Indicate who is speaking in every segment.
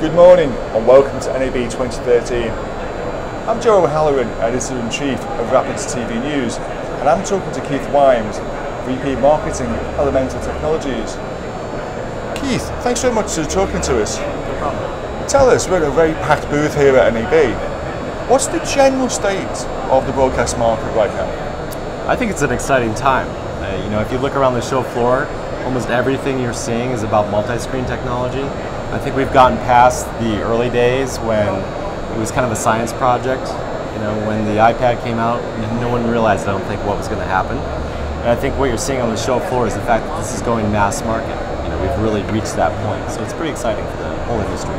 Speaker 1: Good morning and welcome to NAB 2013. I'm Joe O'Halloran, Editor-in-Chief of Rapids TV News, and I'm talking to Keith Wymbs, VP Marketing of Elemental Technologies. Keith, thanks so much for talking to us.
Speaker 2: No problem.
Speaker 1: Tell us, we're at a very packed booth here at NAB. What's the general state of the broadcast market right now?
Speaker 2: I think it's an exciting time. If you look around the show floor, almost everything you're seeing is about multi-screen technology. I think we've gotten past the early days when it was kind of a science project. When the iPad came out, no one realized, I don't think, what was going to happen. And I think what you're seeing on the show floor is the fact that this is going mass market. We've really reached that point, so it's pretty exciting for the whole industry.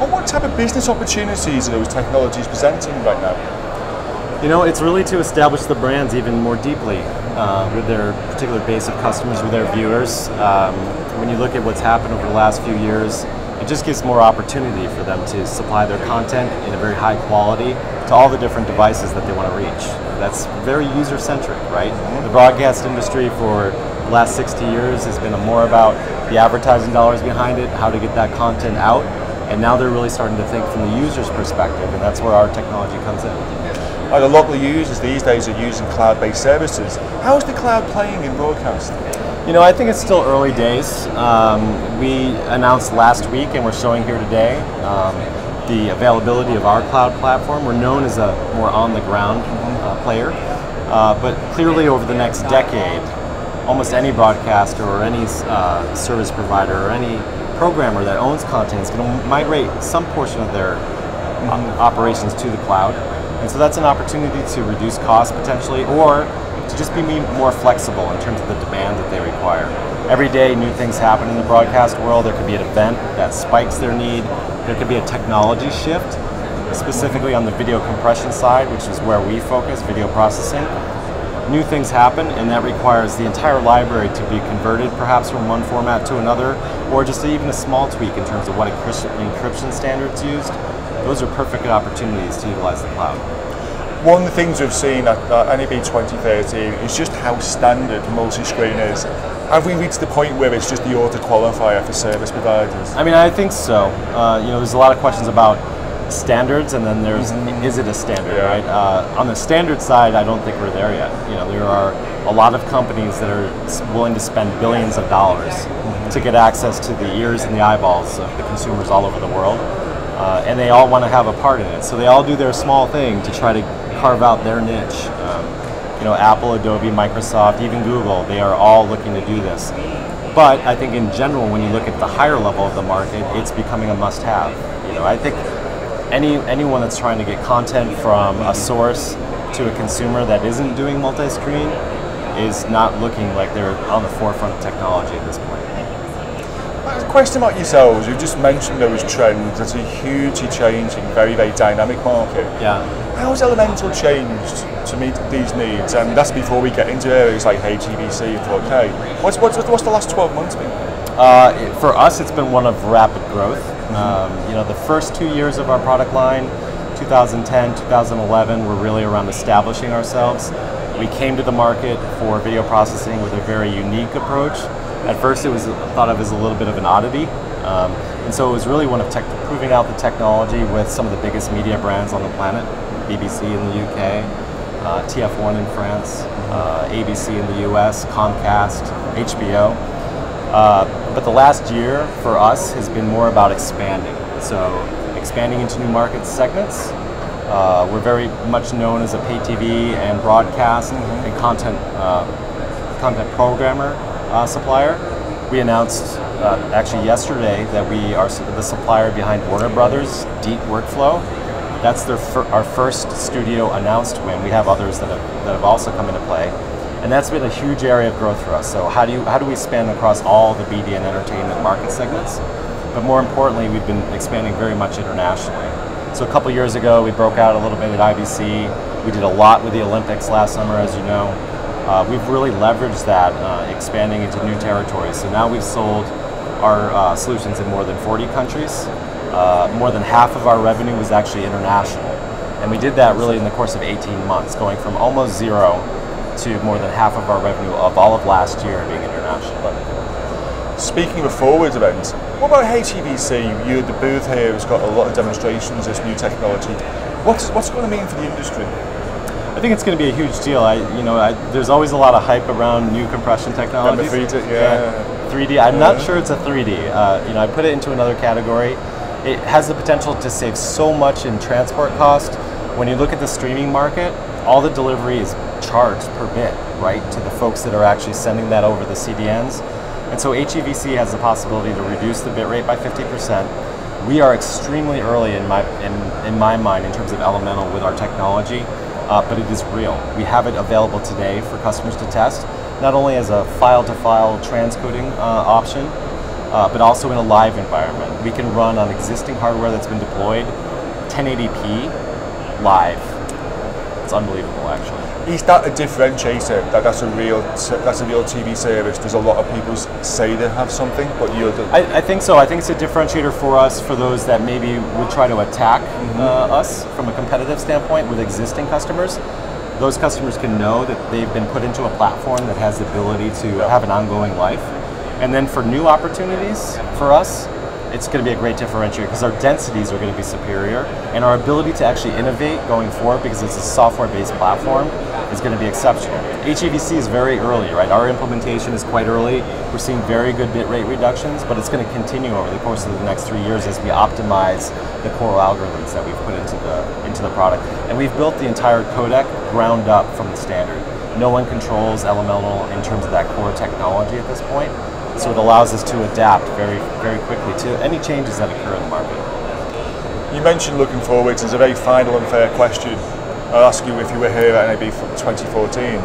Speaker 1: And what type of business opportunities are those technologies presenting right now?
Speaker 2: It's really to establish the brands even more deeply with their particular base of customers, with their viewers. When you look at what's happened over the last few years, it just gives more opportunity for them to supply their content in a very high quality to all the different devices that they want to reach. That's very user-centric, right? The broadcast industry for the last 60 years has been more about the advertising dollars behind it, how to get that content out, and now they're really starting to think from the user's perspective, and that's where our technology comes in.
Speaker 1: A lot of users these days are using cloud-based services. How is the cloud playing in broadcast?
Speaker 2: I think it's still early days. We announced last week, and we're showing here today, the availability of our cloud platform. We're known as a more on-the-ground player, but clearly over the next decade, almost any broadcaster or any service provider or any programmer that owns content is going to migrate some portion of their operations to the cloud. And so that's an opportunity to reduce costs potentially, or to just be more flexible in terms of the demand that they require. Every day new things happen in the broadcast world. There could be an event that spikes their need. There could be a technology shift, specifically on the video compression side, which is where we focus, video processing. New things happen, and that requires the entire library to be converted perhaps from one format to another, or just even a small tweak in terms of what encryption standards used. Those are perfect opportunities to utilize the cloud.
Speaker 1: One of the things we've seen at NAB 2013 is just how standard multi-screen is. Have we reached the point where it's just the auto-qualifier for service providers?
Speaker 2: I think so. There's a lot of questions about standards, and then there's, is it a standard, right? On the standard side, I don't think we're there yet. There are a lot of companies that are willing to spend billions of dollars to get access to the ears and the eyeballs of the consumers all over the world. And they all want to have a part in it. So they all do their small thing to try to carve out their niche. Apple, Adobe, Microsoft, even Google, they are all looking to do this. But I think in general, when you look at the higher level of the market, it's becoming a must-have. I think anyone that's trying to get content from a source to a consumer that isn't doing multi-screen is not looking like they're on the forefront of technology at this point.
Speaker 1: A question about yourselves. You've just mentioned those trends. It's a hugely changing, very, very dynamic market.
Speaker 2: Yeah.
Speaker 1: How has Elemental changed to meet these needs? And that's before we get into areas like HEVC and 4K. What's the last 12 months been?
Speaker 2: For us, it's been one of rapid growth. The first 2 years of our product line, 2010, 2011, were really around establishing ourselves. We came to the market for video processing with a very unique approach. At first, it was thought of as a little bit of an oddity, and so it was really one of proving out the technology with some of the biggest media brands on the planet: BBC in the UK, TF1 in France, ABC in the US, Comcast, HBO. But the last year for us has been more about expanding. So expanding into new market segments. We're very much known as a pay TV and broadcast and content programmer supplier. We announced actually yesterday that we are the supplier behind Warner Brothers' Deep Workflow. That's our first studio announced win. We have others that have also come into play, and that's been a huge area of growth for us. So how do we span across all the media and entertainment market segments? But more importantly, we've been expanding very much internationally. So a couple years ago, we broke out a little bit at IBC. We did a lot with the Olympics last summer, as you know. We've really leveraged that, expanding into new territories. So now we've sold our solutions in more than 40 countries. More than half of our revenue was actually international. And we did that really in the course of 18 months, going from almost zero to more than half of our revenue of all of last year being international.
Speaker 1: Speaking of a forward event, what about HEVC? You the booth here has got a lot of demonstrations, this new technology. What's it going to mean for the industry?
Speaker 2: I think it's going to be a huge deal. There's always a lot of hype around new compression technology.
Speaker 1: 3D, yeah.
Speaker 2: 3D. I'm not sure it's a 3D. I put it into another category. It has the potential to save so much in transport cost. When you look at the streaming market, all the delivery is charged per bit, right, to the folks that are actually sending that over the CDNs. And so HEVC has the possibility to reduce the bit rate by 50%. We are extremely early in my mind in terms of elemental with our technology, but it is real. We have it available today for customers to test, not only as a file-to-file transcoding option, but also in a live environment. We can run on existing hardware that's been deployed, 1080p, live. It's unbelievable, actually.
Speaker 1: Is that a differentiator? That's a real TV service? Does a lot of people say they have something, but you're the...
Speaker 2: I think so. I think it's a differentiator for us, for those that maybe would try to attack us from a competitive standpoint with existing customers. Those customers can know that they've been put into a platform that has the ability to have an ongoing life. And then for new opportunities for us, it's going to be a great differentiator because our densities are going to be superior, and our ability to actually innovate going forward, because it's a software-based platform, is going to be exceptional. HEVC is very early, right? Our implementation is quite early. We're seeing very good bit rate reductions, but it's going to continue over the course of the next 3 years as we optimize the core algorithms that we've put into the product. And we've built the entire codec ground up from the standard. No one controls elemental in terms of that core technology at this point. So it allows us to adapt very, very quickly to any changes that occur in the market.
Speaker 1: You mentioned looking forwards. It's a very final and fair question. I'll ask you, if you were here at NAB for 2014,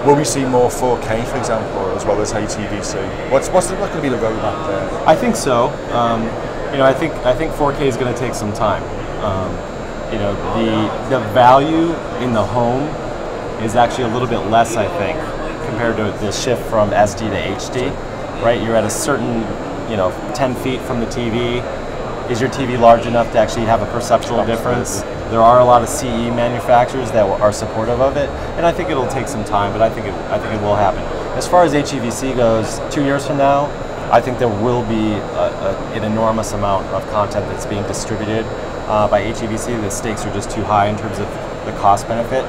Speaker 1: will we see more 4K, for example, as well as HEVC? What's going to be the roadmap there?
Speaker 2: I think so. I think 4K is going to take some time. The value in the home is actually a little bit less, I think, compared to the shift from SD to HD. Right, you're at a certain, 10 feet from the TV. Is your TV large enough to actually have a perceptual difference? There are a lot of CE manufacturers that are supportive of it, and I think it'll take some time, but I think it will happen. As far as HEVC goes, 2 years from now, I think there will be an enormous amount of content that's being distributed by HEVC. The stakes are just too high in terms of the cost benefit,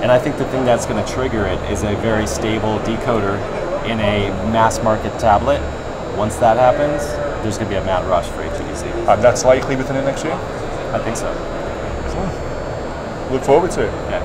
Speaker 2: and I think the thing that's going to trigger it is a very stable decoder in a mass market tablet. Once that happens, there's going to be a mad rush for HEVC.
Speaker 1: And that's likely within the next year?
Speaker 2: I think so.
Speaker 1: Look forward to it.
Speaker 2: Yeah.